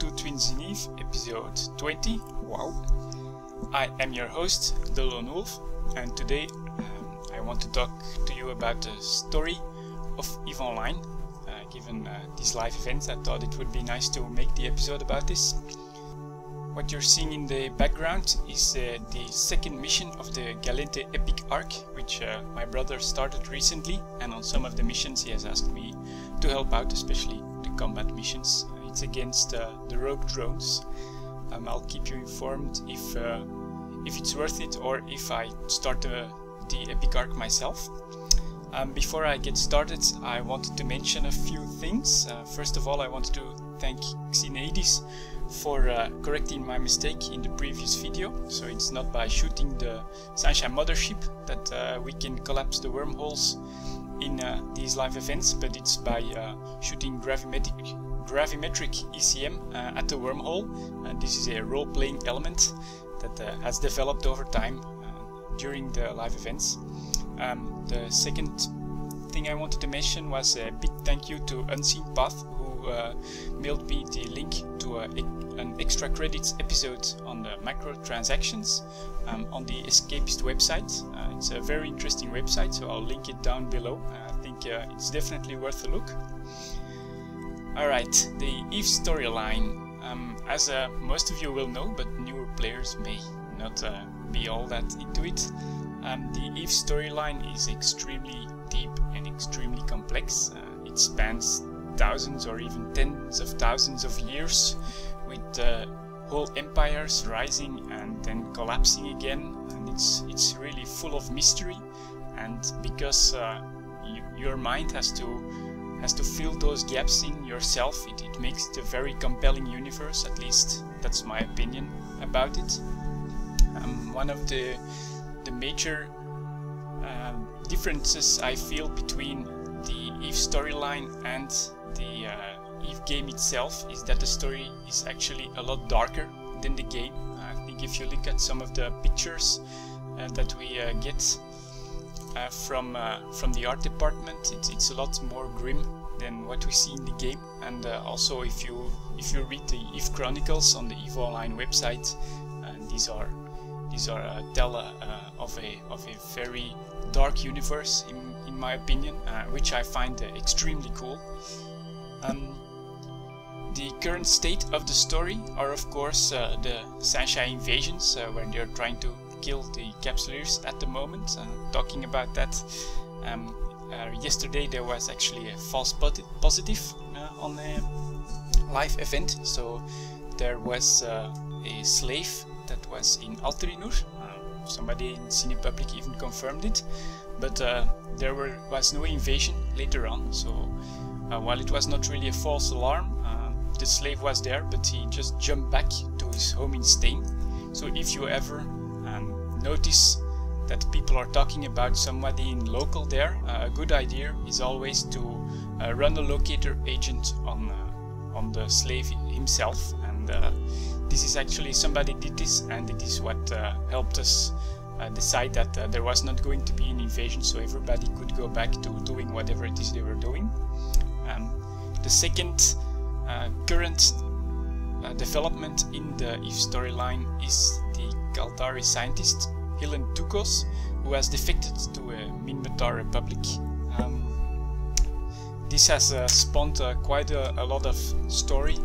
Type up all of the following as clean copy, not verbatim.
Two Twins in Eve, episode 20. Wow! I am your host, the Lone Wolf, and today I want to talk to you about the story of EVE Online. Given these live events, I thought it would be nice to make the episode about this. What you're seeing in the background is the second mission of the Galente Epic Arc, which my brother started recently, and on some of the missions he has asked me to help out, especially the combat missions. It's against the rogue drones. I'll keep you informed if it's worth it or if I start the Epic Arc myself. Before I get started, I wanted to mention a few things. First of all, I wanted to thank Xenadis for correcting my mistake in the previous video. So it's not by shooting the Sunshine Mothership that we can collapse the wormholes in these live events, but it's by shooting gravimetric ECM at the wormhole, and this is a role-playing element that has developed over time during the live events. The second thing I wanted to mention was a big thank you to Unseen Path, who mailed me the link to an extra credits episode on the microtransactions on the Escapist website. It's a very interesting website, so I'll link it down below. I think it's definitely worth a look. Alright, the EVE storyline. As most of you will know, but newer players may not be all that into it, the EVE storyline is extremely deep and extremely complex. It spans thousands or even tens of thousands of years, with whole empires rising and then collapsing again, and it's really full of mystery. And because your mind has to fill those gaps in yourself, it makes it a very compelling universe. At least that's my opinion about it. One of the major differences I feel between the EVE storyline and the EVE game itself is that the story is actually a lot darker than the game. I think if you look at some of the pictures that we get from the art department, it's a lot more grim than what we see in the game. And also if you read the EVE Chronicles on the EVE Online website, these are tell of a very dark universe in my opinion, which I find extremely cool. The current state of the story are of course the Sunshine invasions, where they're trying to kill the Capsuleers at the moment. Talking about that, yesterday there was actually a false positive on a live event. So there was a slave that was in Alterinur. Somebody in Cinepublic even confirmed it, but there was no invasion later on. So while it was not really a false alarm, the slave was there, but he just jumped back to his home in Stain. So if you ever notice that people are talking about somebody in local there, a good idea is always to run a locator agent on the slave himself. And this is actually, somebody did this, and it is what helped us decide that there was not going to be an invasion, so everybody could go back to doing whatever it is they were doing. The second current development in the EVE storyline is the Kaldari scientist Hilen Tukos, who has defected to a Minmatar Republic. This has spawned quite a lot of story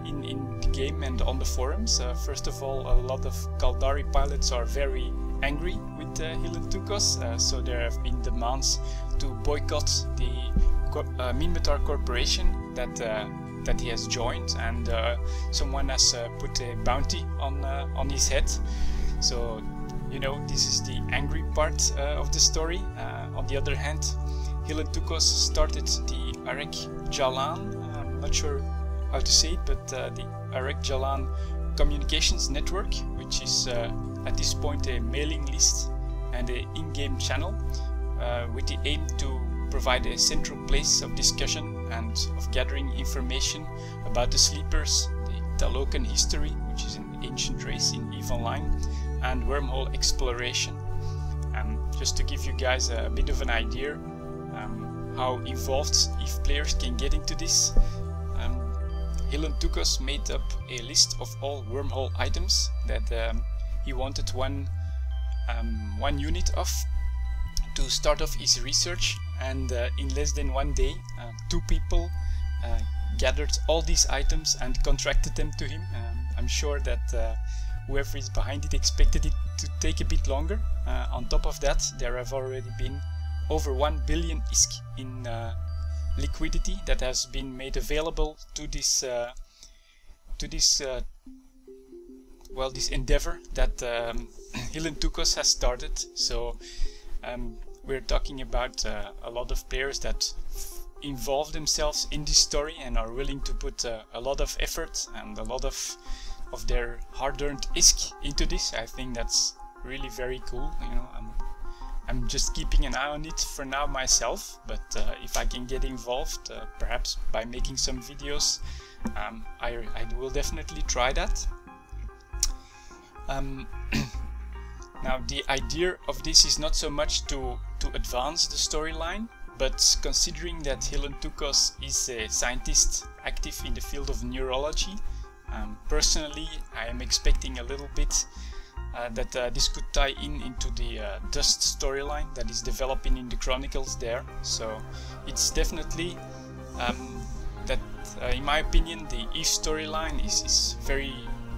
in the game and on the forums. First of all, a lot of Kaldari pilots are very angry with Hilen Tukos, so there have been demands to boycott the Minmatar corporation that he has joined, and someone has put a bounty on his head. So, you know, this is the angry part of the story. On the other hand, Hilen Tukos started the Arek Jalan, I'm not sure how to say it, but the Arek Jalan Communications Network, which is at this point a mailing list and an in-game channel, with the aim to provide a central place of discussion and of gathering information about the Sleepers, the Talokan history, which is an ancient race in EVE Online, and wormhole exploration. Just to give you guys a bit of an idea how involved EVE players can get into this, Hillen Tukos made up a list of all wormhole items that he wanted one unit of to start off his research, and in less than 1 day 2 people gathered all these items and contracted them to him. I'm sure that whoever is behind it expected it to take a bit longer. On top of that, there have already been over 1 billion ISK in liquidity that has been made available to this this endeavor that Hillen Tukos has started. So we're talking about a lot of players that involve themselves in this story and are willing to put a lot of effort and a lot of their hard-earned ISK into this. I think that's really very cool. You know, I'm just keeping an eye on it for now myself, but if I can get involved, perhaps by making some videos, I will definitely try that. Now, the idea of this is not so much to advance the storyline, but considering that Hillen Tukos is a scientist active in the field of neurology, personally I am expecting a little bit that this could tie into the Dust storyline that is developing in the Chronicles there. So it's definitely that in my opinion the Eve storyline is very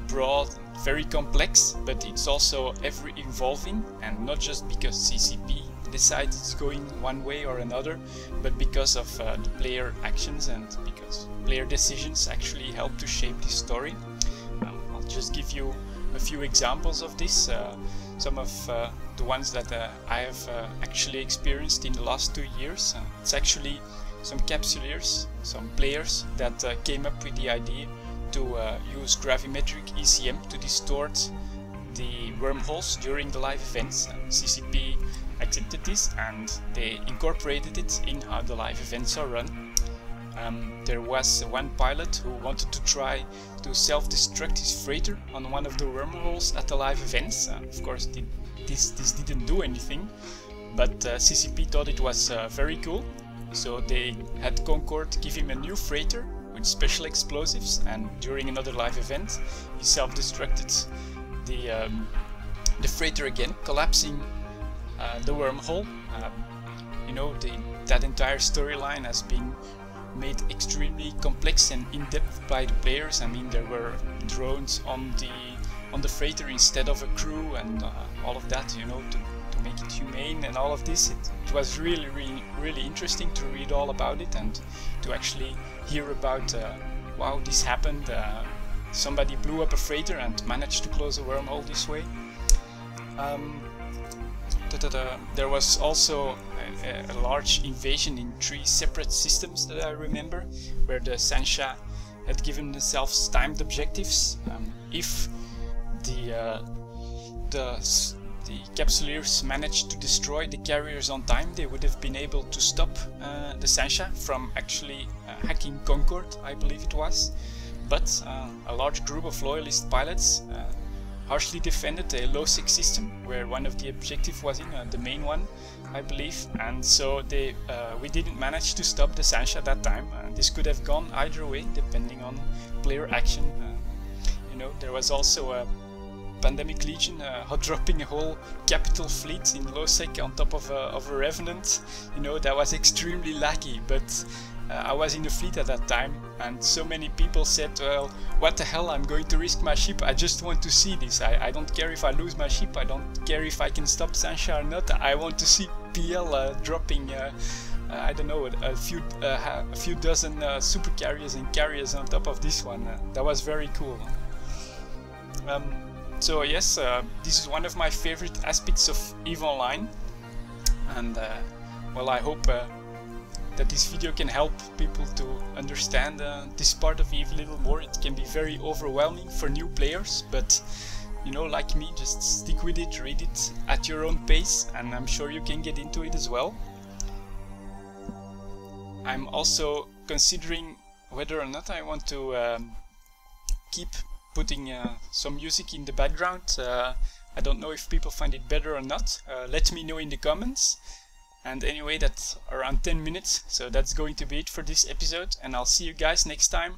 broad, very complex, but it's also ever evolving, and not just because CCP decides it's going one way or another, but because of the player actions and because player decisions actually help to shape this story. I'll just give you a few examples of this, some of the ones that I have actually experienced in the last 2 years. It's actually some capsuleers, some players that came up with the idea to use gravimetric ECM to distort the wormholes during the live events. CCP accepted this and they incorporated it in how the live events are run. There was one pilot who wanted to try to self-destruct his freighter on one of the wormholes at the live events. Of course this didn't do anything, but CCP thought it was very cool, so they had Concord give him a new freighter with special explosives, and during another live event he self-destructed the freighter again, collapsing the wormhole. You know, that entire storyline has been made extremely complex and in-depth by the players. I mean, there were drones on the freighter instead of a crew and all of that, you know, to make it humane and all of this. It was really interesting to read all about it and to actually hear about wow, this happened, somebody blew up a freighter and managed to close a wormhole this way. There was also a large invasion in 3 separate systems that I remember, where the Sansha had given themselves timed objectives. If the capsuleers managed to destroy the carriers on time, they would have been able to stop the Sansha from actually hacking Concord, I believe it was. But a large group of loyalist pilots harshly defended a low-sec system where one of the objectives was in the main one, I believe, and so we didn't manage to stop the Sansha that time. This could have gone either way depending on player action. You know, there was also a Pandemic Legion hot dropping a whole capital fleet in low-sec on top of a Revenant. You know, that was extremely laggy, but I was in the fleet at that time, and so many people said, well, what the hell, I'm going to risk my ship, I just want to see this. I don't care if I lose my ship, I don't care if I can stop Sansha or not, I want to see PL dropping I don't know, a few dozen super carriers and carriers on top of this one. That was very cool. So yes, this is one of my favorite aspects of EVE Online, and well, I hope that this video can help people to understand this part of EVE a little more. It can be very overwhelming for new players, but you know, like me, just stick with it, read it at your own pace, and I'm sure you can get into it as well. I'm also considering whether or not I want to keep putting some music in the background. I don't know if people find it better or not. Let me know in the comments. And anyway, that's around 10 minutes, so that's going to be it for this episode, and I'll see you guys next time.